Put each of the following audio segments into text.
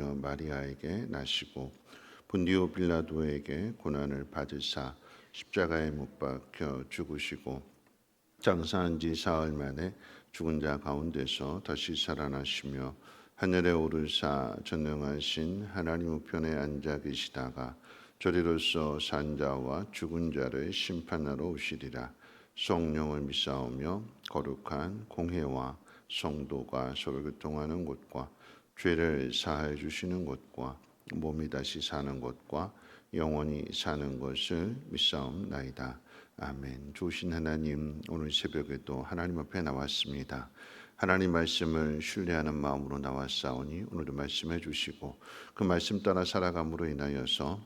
마리아에게 나시고 본디오 빌라도에게 고난을 받으사 십자가에 못 박혀 죽으시고 장사한 지 사흘 만에 죽은 자 가운데서 다시 살아나시며 하늘에 오르사 전능하신 하나님 우편에 앉아 계시다가 저리로서 산 자와 죽은 자를 심판하러 오시리라. 성령을 믿사오며 거룩한 공회와 성도가 서로 교통하는 곳과 죄를 사하여 주시는 것과 몸이 다시 사는 것과 영원히 사는 것을 믿사옵나이다. 아멘. 좋으신 하나님, 오늘 새벽에도 하나님 앞에 나왔습니다. 하나님 말씀을 신뢰하는 마음으로 나왔사오니 오늘도 말씀해 주시고 그 말씀 따라 살아감으로 인하여서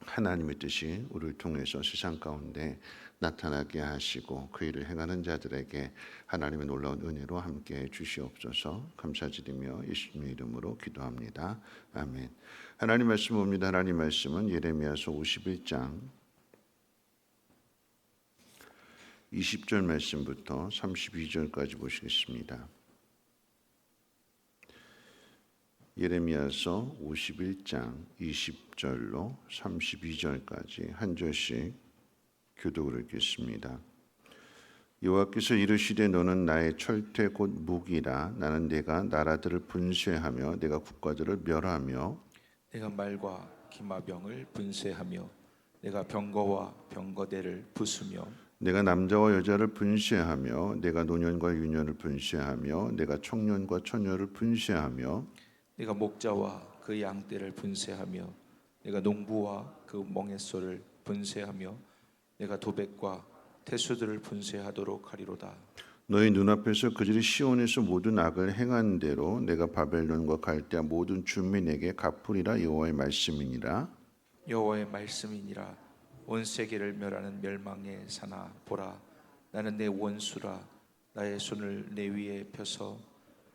하나님의 뜻이 우리를 통해서 세상 가운데 나타나게 하시고 그 일을 행하는 자들에게 하나님의 놀라운 은혜로 함께해 주시옵소서. 감사드리며 예수님의 이름으로 기도합니다. 아멘. 하나님 말씀 봅니다. 하나님 말씀은 예레미야서 51장 20절 말씀부터 32절까지 보시겠습니다. 예레미야서 51장 20절로 32절까지 한 절씩 교독을 읽겠습니다. 여호와께서 이르시되 너는 나의 철퇴 곧 무기라. 나는 내가 나라들을 분쇄하며 내가 국가들을 멸하며 내가 말과 기마병을 분쇄하며 내가 병거와 병거대를 부수며 내가 남자와 여자를 분쇄하며 내가 노년과 유년을 분쇄하며 내가 청년과 처녀를 분쇄하며 내가 목자와 그 양떼를 분쇄하며 내가 농부와 그 멍에소를 분쇄하며 내가 도백과 태수들을 분쇄하도록 하리로다. 너희 눈앞에서 그들이 시온에서 모든 악을 행한 대로 내가 바벨론과 갈대아 모든 주민에게 갚으리라. 여호와의 말씀이니라. 여호와의 말씀이니라. 온 세계를 멸하는 멸망의 사나 보라, 나는 내 원수라. 나의 손을 내 위에 펴서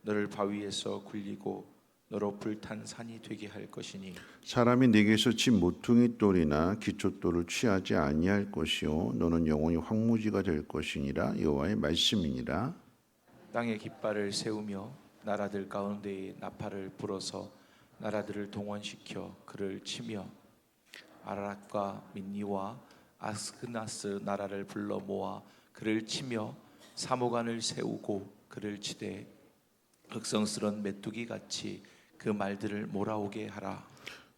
너를 바위에서 굴리고 너로 불탄 산이 되게 할 것이니 사람이 네게서 집 모퉁이 돌이나 기초돌을 취하지 아니할 것이요 너는 영원히 황무지가 될 것이니라. 여호와의 말씀이니라. 땅에 깃발을 세우며 나라들 가운데에 나팔을 불어서 나라들을 동원시켜 그를 치며 아라락과 민니와 아스크나스 나라를 불러 모아 그를 치며 사모간을 세우고 그를 치되 흑성스런 메뚜기 같이 그 말들을 몰아오게 하라.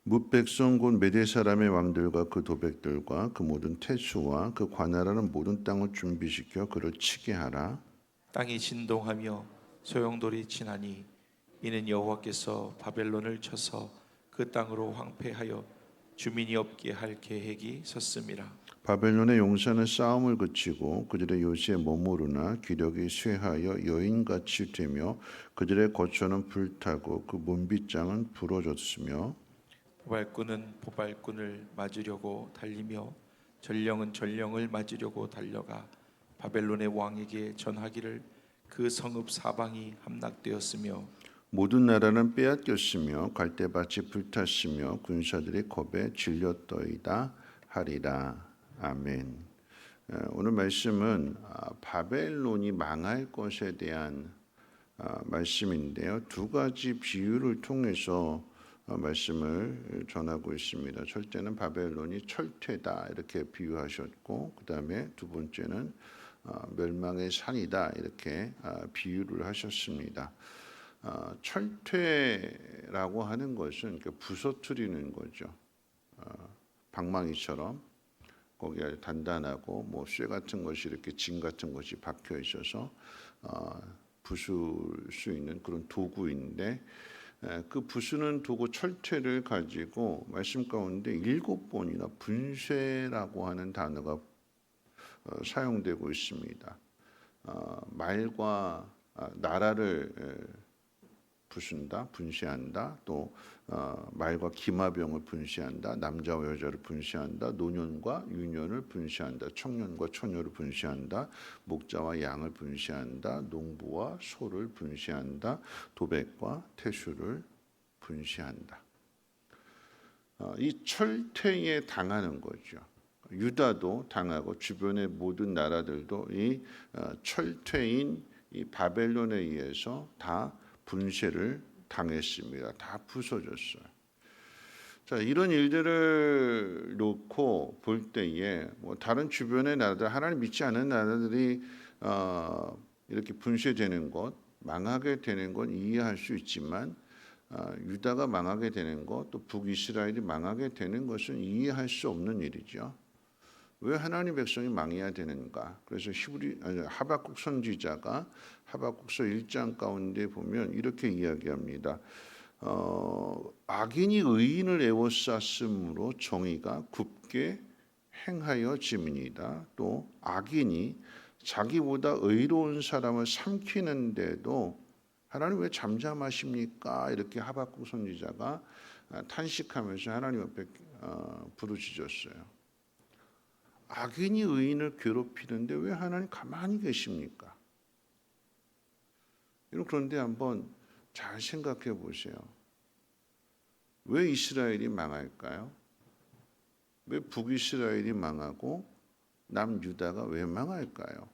뭇백성 곧 메대 사람의 왕들과 그 도백들과 그 모든 태수와 그 관할하는 모든 땅을 준비시켜 그를 치게 하라. 땅이 진동하며 소용돌이 치나니 이는 여호와께서 바벨론을 쳐서 그 땅으로 황폐하여 주민이 없게 할 계획이 섰음이라. 바벨론의 용사는 싸움을 그치고 그들의 요새에 머무르나 기력이 쇠하여 여인같이 되며 그들의 거처는 불타고 그 문빗장은 부러졌으며 보발꾼은 보발꾼을 맞으려고 달리며 전령은 전령을 맞으려고 달려가 바벨론의 왕에게 전하기를 그 성읍 사방이 함락되었으며 모든 나라는 빼앗겼으며 갈대밭이 불탔으며 군사들이 겁에 질렸더이다 하리라. 아멘. 오늘 말씀은 바벨론이 망할 것에 대한 말씀인데요. 두 가지 비유를 통해서 말씀을 전하고 있습니다. 첫째는 바벨론이 철퇴다 이렇게 비유하셨고 그 다음에 두 번째는 멸망의 산이다 이렇게 비유를 하셨습니다. 철퇴라고 하는 것은 부서뜨리는 거죠. 방망이처럼 거기에 단단하고 뭐 쇠 같은 것이 이렇게 진 같은 것이 박혀 있어서 부술 수 있는 그런 도구인데 그 부수는 도구 철퇴를 가지고 말씀 가운데 7번이나 분쇄라고 하는 단어가 사용되고 있습니다. 말과 나라를 부순다, 분쇄한다. 또 말과 기마병을 분쇄한다. 남자와 여자를 분쇄한다. 노년과 유년을 분쇄한다. 청년과 처녀를 분쇄한다. 목자와 양을 분쇄한다. 농부와 소를 분쇄한다. 도백과 태수를 분쇄한다. 이 철퇴에 당하는 거죠. 유다도 당하고 주변의 모든 나라들도 이 철퇴인 이 바벨론에 의해서 다 분쇄를 당했습니다. 다 부서졌어요. 자, 이런 일들을 놓고 볼 때에 뭐 다른 주변의 나라들, 하나님 믿지 않는 나라들이 이렇게 분쇄되는 것, 망하게 되는 건 이해할 수 있지만 유다가 망하게 되는 것, 또 북이스라엘이 망하게 되는 것은 이해할 수 없는 일이죠. 왜 하나님 백성이 망해야 되는가? 그래서 하박국 선지자가 하박국서 1장 가운데 보면 이렇게 이야기합니다. 악인이 의인을 애워쌌으므로 정의가 굳게 행하여짐이니이다. 또 악인이 자기보다 의로운 사람을 삼키는데도 하나님 왜 잠잠하십니까? 이렇게 하박국 선지자가 탄식하면서 하나님 앞에 부르짖었어요. 악인이 의인을 괴롭히는데 왜 하나님 가만히 계십니까? 그런데 한번 잘 생각해 보세요. 왜 이스라엘이 망할까요? 왜 북이스라엘이 망하고 남유다가 왜 망할까요?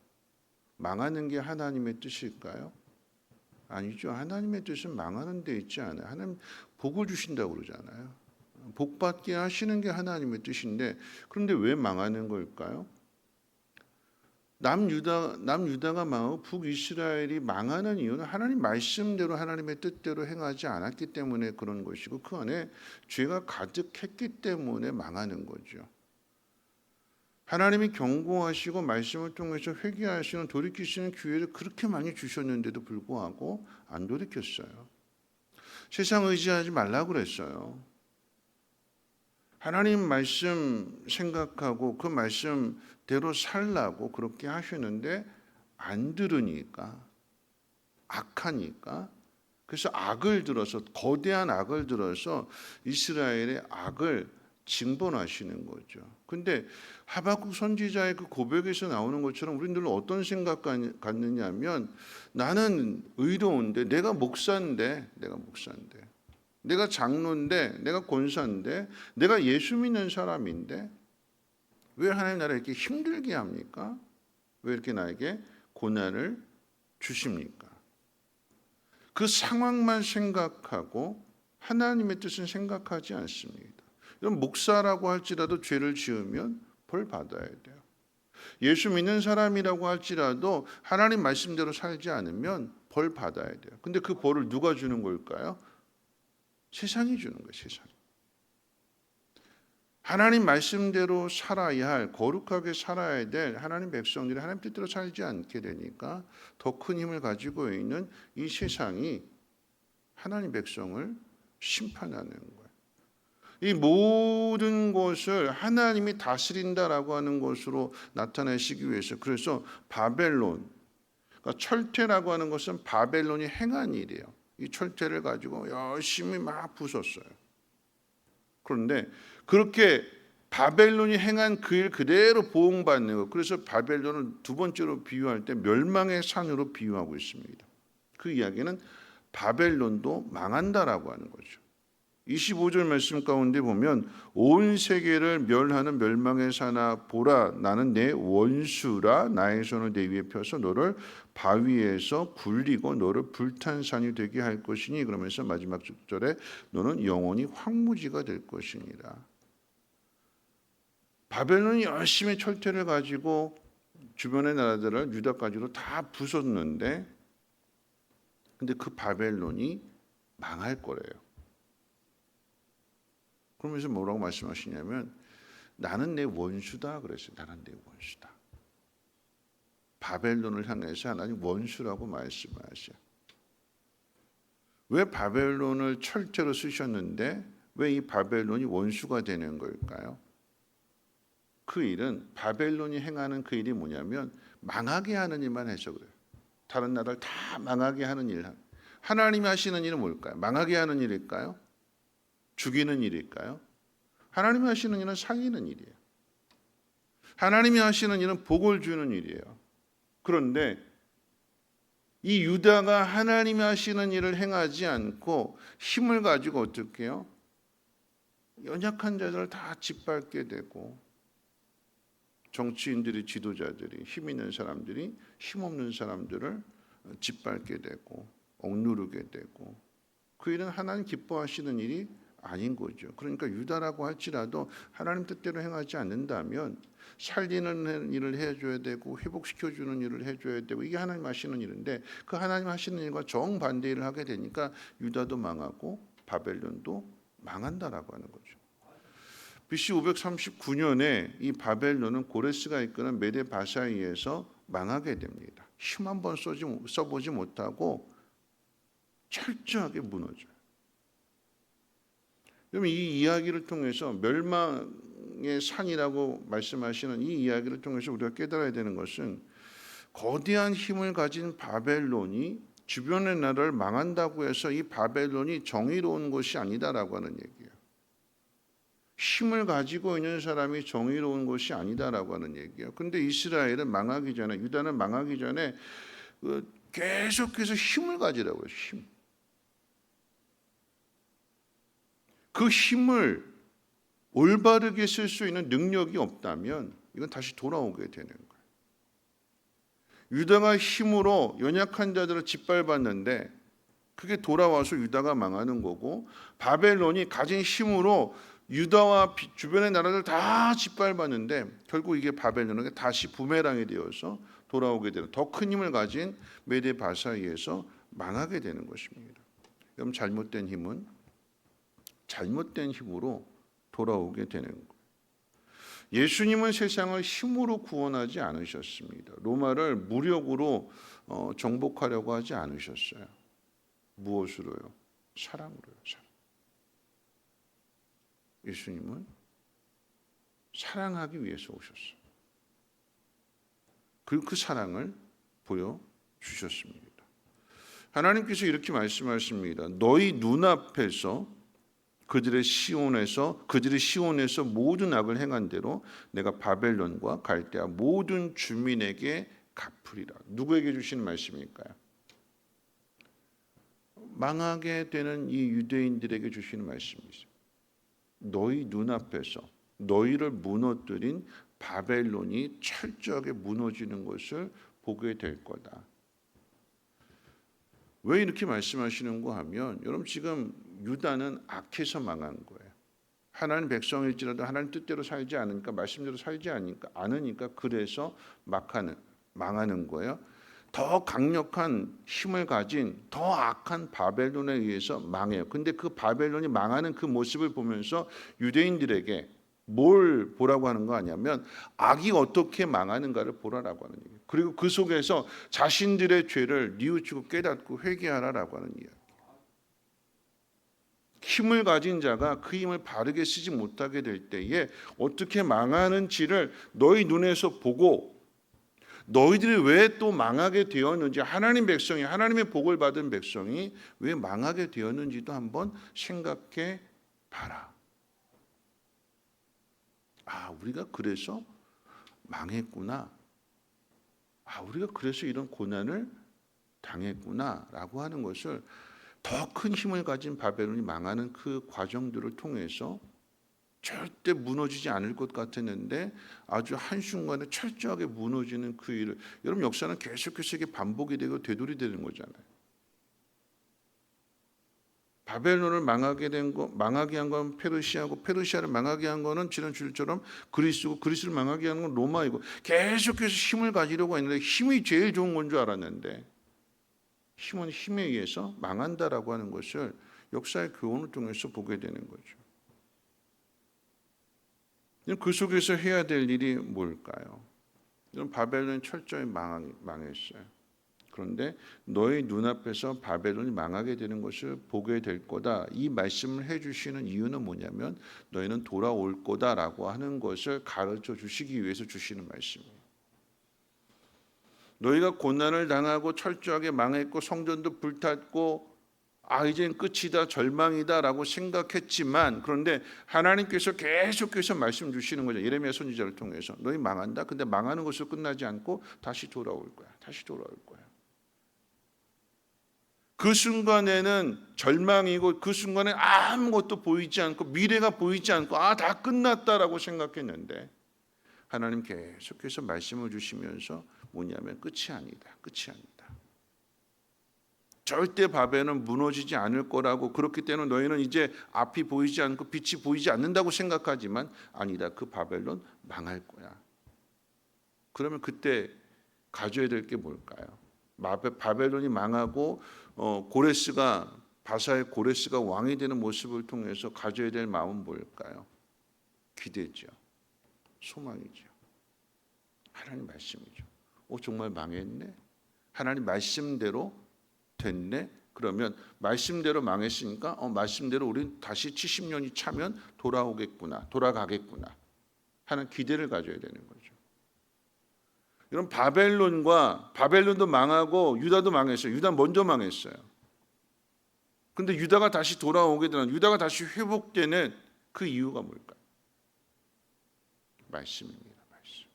망하는 게 하나님의 뜻일까요? 아니죠. 하나님의 뜻은 망하는 데 있지 않아요. 하나님 복을 주신다고 그러잖아요. 복 받게 하시는 게 하나님의 뜻인데 그런데 왜 망하는 걸까요? 남유다가 망하고 북이스라엘이 망하는 이유는 하나님 말씀대로 하나님의 뜻대로 행하지 않았기 때문에 그런 것이고 그 안에 죄가 가득했기 때문에 망하는 거죠. 하나님이 경고하시고 말씀을 통해서 회개하시는 돌이키시는 기회를 그렇게 많이 주셨는데도 불구하고 안 돌이켰어요. 세상 의지하지 말라고 그랬어요. 하나님 말씀 생각하고 그 말씀대로 살라고 그렇게 하시는데 안 들으니까 악하니까 그래서 악을 들어서 거대한 악을 들어서 이스라엘의 악을 징벌하시는 거죠. 근데 하박국 선지자의 그 고백에서 나오는 것처럼 우리들은 어떤 생각 갖느냐면 나는 의로운데 내가 목사인데 내가 장로인데 내가 권사인데 내가 예수 믿는 사람인데 왜 하나님 나라를 이렇게 힘들게 합니까? 왜 이렇게 나에게 고난을 주십니까? 그 상황만 생각하고 하나님의 뜻은 생각하지 않습니다. 이런 목사라고 할지라도 죄를 지으면 벌 받아야 돼요. 예수 믿는 사람이라고 할지라도 하나님 말씀대로 살지 않으면 벌 받아야 돼요. 근데 그 벌을 누가 주는 걸까요? 세상이 주는 거예요. 세상. 하나님 말씀대로 살아야 할 거룩하게 살아야 될 하나님 백성들이 하나님 뜻대로 살지 않게 되니까 더 큰 힘을 가지고 있는 이 세상이 하나님 백성을 심판하는 거예요. 이 모든 것을 하나님이 다스린다라고 하는 것으로 나타내시기 위해서 그래서 바벨론, 그러니까 철퇴라고 하는 것은 바벨론이 행한 일이에요. 이 철퇴를 가지고 열심히 막 부쉈어요. 그런데 그렇게 바벨론이 행한 그 일 그대로 보응받는 것. 그래서 바벨론을 두 번째로 비유할 때 멸망의 산으로 비유하고 있습니다. 그 이야기는 바벨론도 망한다라고 하는 거죠. 25절 말씀 가운데 보면 온 세계를 멸하는 멸망의 산아 보라 나는 내 원수라 나의 손을 내 위에 펴서 너를 바위에서 굴리고 너를 불탄 산이 되게 할 것이니 그러면서 마지막 절에 너는 영원히 황무지가 될 것이니라. 바벨론이 열심히 철퇴를 가지고 주변의 나라들을 유다까지로 다 부쉈는데 근데 그 바벨론이 망할 거래요. 그러면서 뭐라고 말씀하시냐면 나는 내 원수다 그랬어요. 나는 내 원수다. 바벨론을 향해서 하나님 원수라고 말씀하셔요. 왜 바벨론을 철퇴로 쓰셨는데 왜 이 바벨론이 원수가 되는 걸까요? 그 일은 바벨론이 행하는 그 일이 뭐냐면 망하게 하는 일만 해서 그래요. 다른 나라를 다 망하게 하는 일. 하나님이 하시는 일은 뭘까요? 망하게 하는 일일까요? 죽이는 일일까요? 하나님이 하시는 일은 살리는 일이에요. 하나님이 하시는 일은 복을 주는 일이에요. 그런데 이 유다가 하나님이 하시는 일을 행하지 않고 힘을 가지고 어떻게 해요? 연약한 자들을 다 짓밟게 되고 정치인들이 지도자들이 힘 있는 사람들이 힘없는 사람들을 짓밟게 되고 억누르게 되고 그 일은 하나님 기뻐하시는 일이 아닌 거죠. 그러니까 유다라고 할지라도 하나님 뜻대로 행하지 않는다면 살리는 일을 해줘야 되고 회복시켜주는 일을 해줘야 되고 이게 하나님 하시는 일인데 그 하나님 하시는 일과 정반대 일을 하게 되니까 유다도 망하고 바벨론도 망한다라고 하는 거죠. BC 539년에 이 바벨론은 고레스가 이끄는 메데 바사이에서 망하게 됩니다. 힘 한 번 써보지 못하고 철저하게 무너져요. 그러면 이 이야기를 통해서 멸망의 산이라고 말씀하시는 이 이야기를 통해서 우리가 깨달아야 되는 것은 거대한 힘을 가진 바벨론이 주변의 나라를 망한다고 해서 이 바벨론이 정의로운 것이 아니다라고 하는 얘기예요. 힘을 가지고 있는 사람이 정의로운 것이 아니다라고 하는 얘기예요. 그런데 이스라엘은 망하기 전에, 유다는 망하기 전에 계속해서 힘을 가지라고 해요. 힘. 그 힘을 올바르게 쓸 수 있는 능력이 없다면 이건 다시 돌아오게 되는 거예요. 유다가 힘으로 연약한 자들을 짓밟았는데 그게 돌아와서 유다가 망하는 거고, 바벨론이 가진 힘으로 유다와 주변의 나라들 다 짓밟았는데 결국 이게 바벨론에게 다시 부메랑이 되어서 돌아오게 되는, 더 큰 힘을 가진 메데 바사이에서 망하게 되는 것입니다. 그럼 잘못된 힘은 잘못된 힘으로 돌아오게 되는 거예요. 예수님은 세상을 힘으로 구원하지 않으셨습니다. 로마를 무력으로 정복하려고 하지 않으셨어요. 무엇으로요? 사랑으로요. 사랑. 예수님은 사랑하기 위해서 오셨어요. 그리고 그 사랑을 보여주셨습니다. 하나님께서 이렇게 말씀하십니다. 너희 눈앞에서 그들의 시온에서 모든 악을 행한 대로 내가 바벨론과 갈대아 모든 주민에게 갚으리라. 누구에게 주시는 말씀일까요? 망하게 되는 이 유대인들에게 주시는 말씀이죠. 너희 눈앞에서 너희를 무너뜨린 바벨론이 철저하게 무너지는 것을 보게 될 거다. 왜 이렇게 말씀하시는가 하면, 여러분 지금 유다는 악해서 망한 거예요. 하나님 백성일지라도 하나님 뜻대로 살지 않으니까, 말씀대로 살지 않으니까 그래서 망하는 거예요. 더 강력한 힘을 가진 더 악한 바벨론에 의해서 망해요. 근데 그 바벨론이 망하는 그 모습을 보면서 유대인들에게 뭘 보라고 하는 거 아니냐면 악이 어떻게 망하는가를 보라라고 하는 얘기예요. 그리고 그 속에서 자신들의 죄를 뉘우치고 깨닫고 회개하라라고 하는 이야기. 힘을 가진 자가 그 힘을 바르게 쓰지 못하게 될 때에 어떻게 망하는지를 너희 눈에서 보고, 너희들이 왜 또 망하게 되었는지, 하나님 백성이, 하나님의 복을 받은 백성이 왜 망하게 되었는지도 한번 생각해 봐라. 아, 우리가 그래서 망했구나. 아, 우리가 그래서 이런 고난을 당했구나라고 하는 것을, 더 큰 힘을 가진 바벨론이 망하는 그 과정들을 통해서 절대 무너지지 않을 것 같았는데 아주 한순간에 철저하게 무너지는 그 일을, 여러분 역사는 계속해서 이게 반복이 되고 되돌이되는 거잖아요. 바벨론을 망하게 한 건 페르시아고, 페르시아를 망하게 한 거는 지난 주일처럼 그리스고, 그리스를 망하게 하는 건 로마이고, 계속해서 힘을 가지려고 했는데 힘이 제일 좋은 건 줄 알았는데 힘은 힘에 의해서 망한다라고 하는 것을 역사의 교훈을 통해서 보게 되는 거죠. 그 속에서 해야 될 일이 뭘까요? 바벨론이 철저히 망했어요. 그런데 너희 눈앞에서 바벨론이 망하게 되는 것을 보게 될 거다. 이 말씀을 해주시는 이유는 뭐냐면 너희는 돌아올 거다라고 하는 것을 가르쳐 주시기 위해서 주시는 말씀이에요. 너희가 고난을 당하고 철저하게 망했고 성전도 불탔고 이젠 끝이다, 절망이다라고 생각했지만, 그런데 하나님께서 계속해서 말씀 주시는 거죠. 예레미야 선지자를 통해서 너희 망한다. 근데 망하는 것으로 끝나지 않고 다시 돌아올 거야. 다시 돌아올 거야. 그 순간에는 절망이고, 그 순간에 아무것도 보이지 않고 미래가 보이지 않고 다 끝났다라고 생각했는데 하나님 계속해서 말씀을 주시면서 뭐냐면 끝이 아니다. 끝이 아니다. 절대 바벨은 무너지지 않을 거라고, 그렇기 때문에 너희는 이제 앞이 보이지 않고 빛이 보이지 않는다고 생각하지만 아니다. 그 바벨론 망할 거야. 그러면 그때 가져야 될 게 뭘까요? 바벨론이 망하고 바사의 고레스가 왕이 되는 모습을 통해서 가져야 될 마음은 뭘까요? 기대죠. 소망이죠. 하나님 말씀이죠. 정말 망했네. 하나님 말씀대로 됐네. 그러면 말씀대로 망했으니까 말씀대로 우린 다시 70년이 차면 돌아가겠구나 하는 기대를 가져야 되는 거죠. 이런 바벨론도 망하고 유다도 망했어요. 유다 먼저 망했어요. 근데 유다가 다시 돌아오게 되는, 유다가 다시 회복되는 그 이유가 뭘까요? 말씀입니다. 말씀.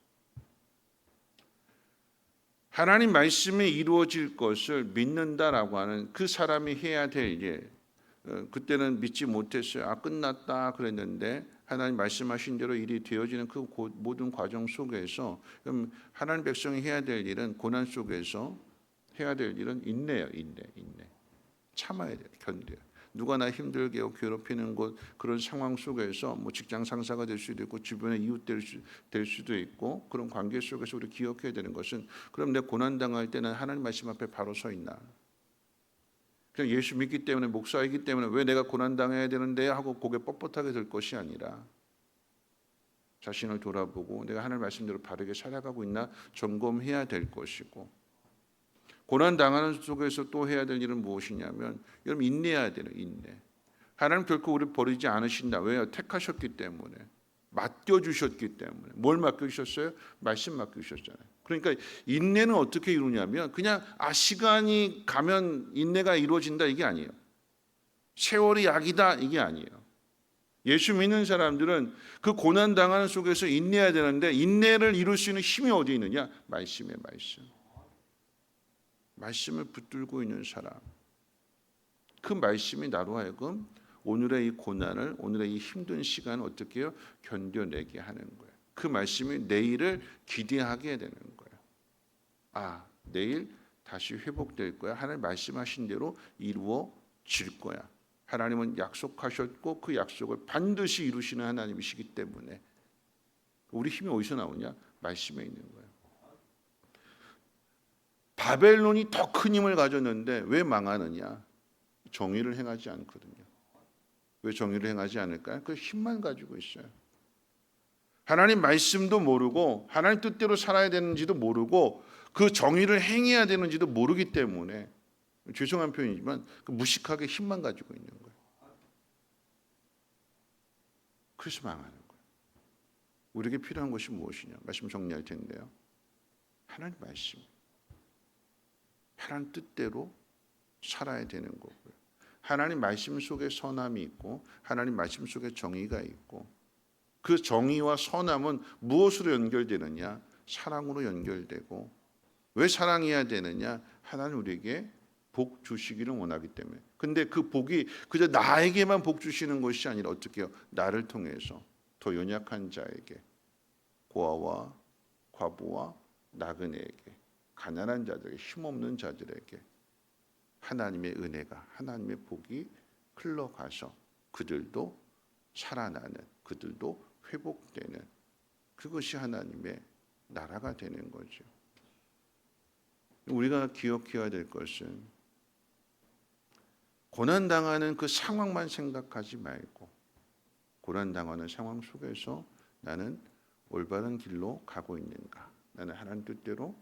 하나님 말씀이 이루어질 것을 믿는다라고 하는 그 사람이 해야 될 일. 그때는 믿지 못했어요. 끝났다 그랬는데 하나님 말씀하신 대로 일이 되어지는 그 모든 과정 속에서, 그럼 하나님 백성이 해야 될 일은, 고난 속에서 해야 될 일은 인내예요. 인내. 참아야 돼요. 견뎌요. 누가 나 힘들게 하고 괴롭히는 것, 그런 상황 속에서 직장 상사가 될 수도 있고 주변의 이웃 될 수도 있고, 그런 관계 속에서 우리 기억해야 되는 것은, 그럼 내가 고난 당할 때는 하나님 말씀 앞에 바로 서 있나? 그냥 예수 믿기 때문에, 목사이기 때문에 왜 내가 고난 당해야 되는데 하고 고개 뻣뻣하게 들 것이 아니라, 자신을 돌아보고 내가 하나님 말씀대로 바르게 살아가고 있나 점검해야 될 것이고, 고난 당하는 속에서 또 해야 될 일은 무엇이냐면, 여러분 인내해야 돼요. 인내. 하나님 결코 우리 버리지 않으신다. 왜요? 택하셨기 때문에, 맡겨주셨기 때문에. 뭘 맡겨주셨어요? 말씀 맡겨주셨잖아요. 그러니까 인내는 어떻게 이루냐면, 그냥 시간이 가면 인내가 이루어진다 이게 아니에요. 세월이 약이다 이게 아니에요. 예수 믿는 사람들은 그 고난 당하는 속에서 인내해야 되는데, 인내를 이룰 수 있는 힘이 어디 있느냐? 말씀에 말씀. 말씀을 붙들고 있는 사람, 그 말씀이 나로 하여금 오늘의 이 고난을, 오늘의 이 힘든 시간을 어떻게 해요? 견뎌내게 하는 거예요. 그 말씀이 내일을 기대하게 되는 거예요. 내일 다시 회복될 거야. 하나님 말씀하신 대로 이루어질 거야. 하나님은 약속하셨고 그 약속을 반드시 이루시는 하나님이시기 때문에, 우리 힘이 어디서 나오냐? 말씀에 있는 거예요. 바벨론이 더 큰 힘을 가졌는데 왜 망하느냐? 정의를 행하지 않거든요. 왜 정의를 행하지 않을까요? 그 힘만 가지고 있어요. 하나님 말씀도 모르고 하나님 뜻대로 살아야 되는지도 모르고 그 정의를 행해야 되는지도 모르기 때문에, 죄송한 표현이지만 무식하게 힘만 가지고 있는 거예요. 그래서 망하는 거예요. 우리에게 필요한 것이 무엇이냐? 말씀 정리할 텐데요. 하나님 말씀. 하나님 뜻대로 살아야 되는 거고요. 하나님 말씀 속에 선함이 있고 하나님 말씀 속에 정의가 있고, 그 정의와 선함은 무엇으로 연결되느냐? 사랑으로 연결되고, 왜 사랑해야 되느냐? 하나님 우리에게 복 주시기를 원하기 때문에. 근데 그 복이 그저 나에게만 복 주시는 것이 아니라 어떻게 해요? 나를 통해서 더 연약한 자에게, 고아와 과부와 나그네에게, 가난한 자들에게, 힘없는 자들에게 하나님의 은혜가, 하나님의 복이 흘러가서 그들도 살아나는, 그들도 회복되는, 그것이 하나님의 나라가 되는 거죠. 우리가 기억해야 될 것은, 고난당하는 그 상황만 생각하지 말고, 고난당하는 상황 속에서 나는 올바른 길로 가고 있는가? 나는 하나님 뜻대로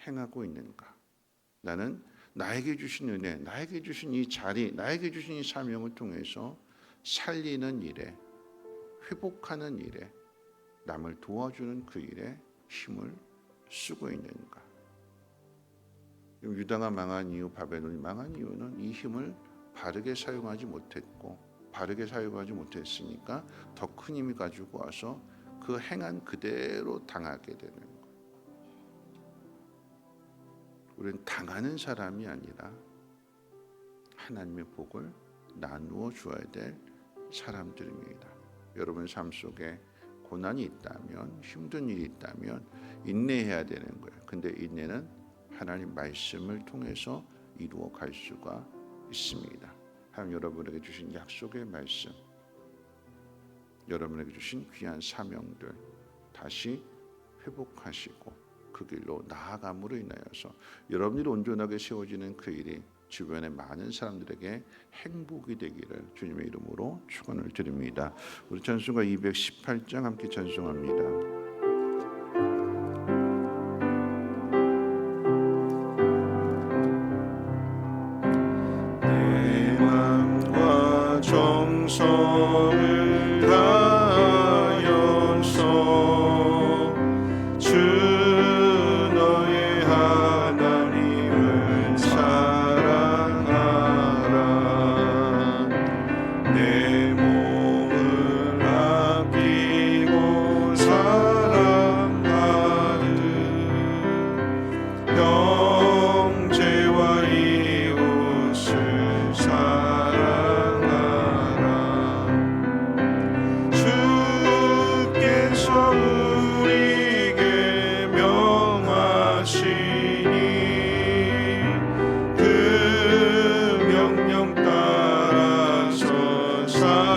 행하고 있는가? 나는 나에게 주신 은혜, 나에게 주신 이 자리, 나에게 주신 이 사명을 통해서 살리는 일에, 회복하는 일에, 남을 도와주는 그 일에 힘을 쓰고 있는가? 유다가 망한 이유, 바벨론이 망한 이유는 이 힘을 바르게 사용하지 못했고, 바르게 사용하지 못했으니까 더 큰 힘이 가지고 와서 그 행한 그대로 당하게 되는 거예요. 우리는 당하는 사람이 아니라 하나님의 복을 나누어 주어야 될 사람들입니다. 여러분 삶 속에 고난이 있다면, 힘든 일이 있다면 인내해야 되는 거예요. 근데 인내는 하나님 말씀을 통해서 이루어 갈 수가 있습니다. 하나님 여러분에게 주신 약속의 말씀, 여러분에게 주신 귀한 사명들 다시 회복하시고 그 길로 나아감으로 인하여서 여러분들이 온전하게 세워지는 그 일이 주변의 많은 사람들에게 행복이 되기를 주님의 이름으로 축원을 드립니다. 우리 찬송가 218장 함께 찬송합니다. 정성을 다하여서 주 너의 하나님을 사랑하라. 내 몸을 아끼고 사랑하듯 형제와 이웃을 주께서 우리에게 명하시니 그 명령 따라서 살아가리.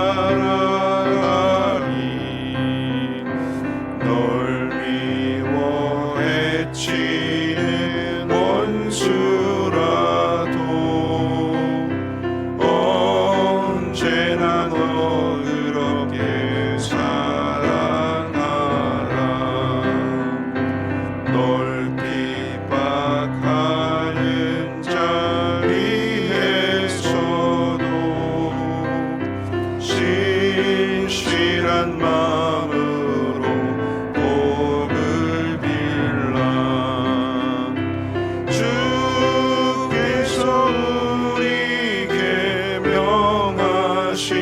널 미워 해치는 원수라도 언제나 너를 어깨 널 핍박하는 자리에서도 신실한 마음으로 복을 빌라. 주께서 우리에게 명하시니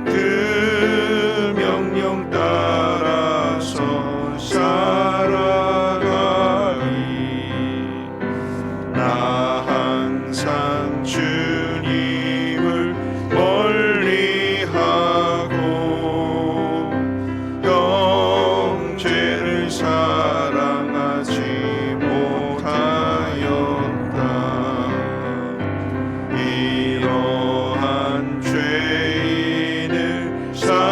그 명령 따라서 살아가리. 나 항상 주님을 멀리하고 형제를 사랑하지 못하였다. 이러한 죄인을 사랑하사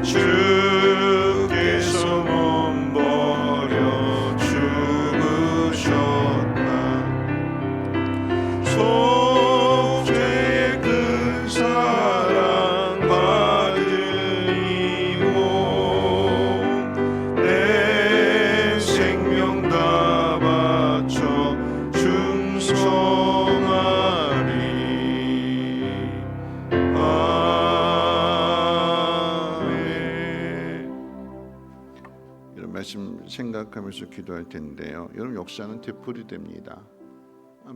주께서 몸 버려 죽으셨다. 속죄의 큰 사랑 받으리고 내 생명 다 바쳐 충성하리. 이런 말씀 생각하면서 기도할 텐데요. 여러분, 역사는 되풀이됩니다.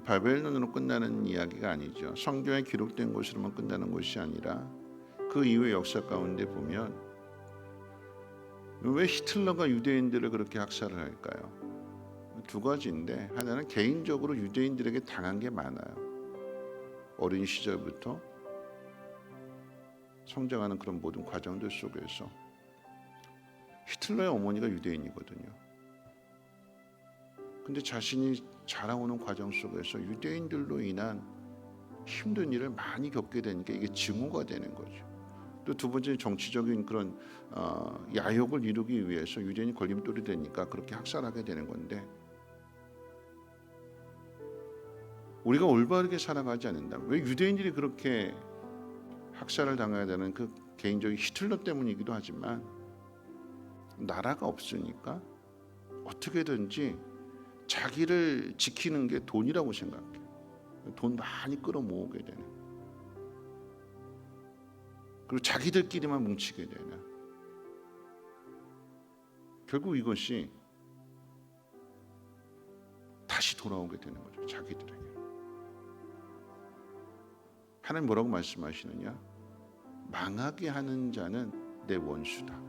바벨론으로 끝나는 이야기가 아니죠. 성경에 기록된 것으로만 끝나는 것이 아니라 그 이후의 역사 가운데 보면 왜 히틀러가 유대인들을 그렇게 학살을 할까요? 두 가지인데, 하나는 개인적으로 유대인들에게 당한 게 많아요. 어린 시절부터 성장하는 그런 모든 과정들 속에서 히틀러의 어머니가 유대인이거든요. 근데 자신이 자라오는 과정 속에서 유대인들로 인한 힘든 일을 많이 겪게 되니까 이게 증오가 되는 거죠. 또 두 번째는 정치적인 그런 야욕을 이루기 위해서 유대인이 걸림돌이 되니까 그렇게 학살하게 되는 건데, 우리가 올바르게 살아가지 않는다면 왜 유대인들이 그렇게 학살을 당해야 되는 그 개인적인 히틀러 때문이기도 하지만, 나라가 없으니까 어떻게든지 자기를 지키는 게 돈이라고 생각해. 돈 많이 끌어모으게 되는, 그리고 자기들끼리만 뭉치게 되는, 결국 이것이 다시 돌아오게 되는 거죠. 자기들에게. 하나님 뭐라고 말씀하시느냐? 망하게 하는 자는 내 원수다.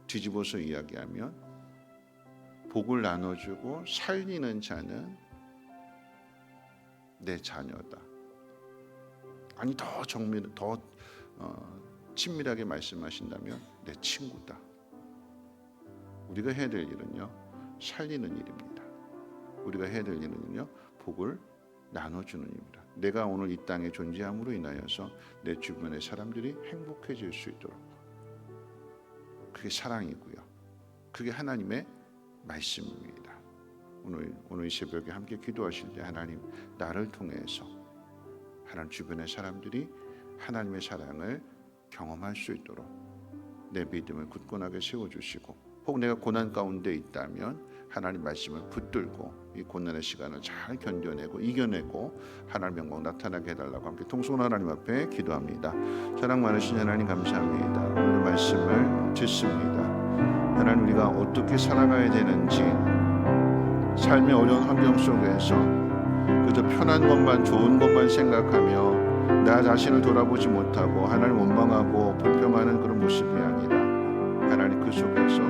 뒤집어서 이야기하면 복을 나눠주고 살리는 자는 내 자녀다. 아니, 더 친밀하게 말씀하신다면 내 친구다. 우리가 해야 될 일은요, 살리는 일입니다. 우리가 해야 될 일은요, 복을 나눠주는 일입니다. 내가 오늘 이 땅에 존재함으로 인하여서 내 주변의 사람들이 행복해질 수 있도록, 그게 사랑이고요, 그게 하나님의 말씀입니다. 오늘 이 새벽에 함께 기도하실 때 하나님, 나를 통해서 하나님 주변의 사람들이 하나님의 사랑을 경험할 수 있도록 내 믿음을 굳건하게 세워주시고, 혹 내가 고난 가운데 있다면 하나님 말씀을 붙들고 이 고난의 시간을 잘 견뎌내고 이겨내고 하나님 영광 나타나게 해달라고 함께 통성은 하나님 앞에 기도합니다. 사랑 많으신 하나님 감사합니다. 오늘 말씀을 듣습니다. 하나님, 우리가 어떻게 살아가야 되는지, 삶의 어려운 환경 속에서 그저 편한 것만, 좋은 것만 생각하며 나 자신을 돌아보지 못하고 하나님 원망하고 불평하는 그런 모습이 아니라 하나님 그 속에서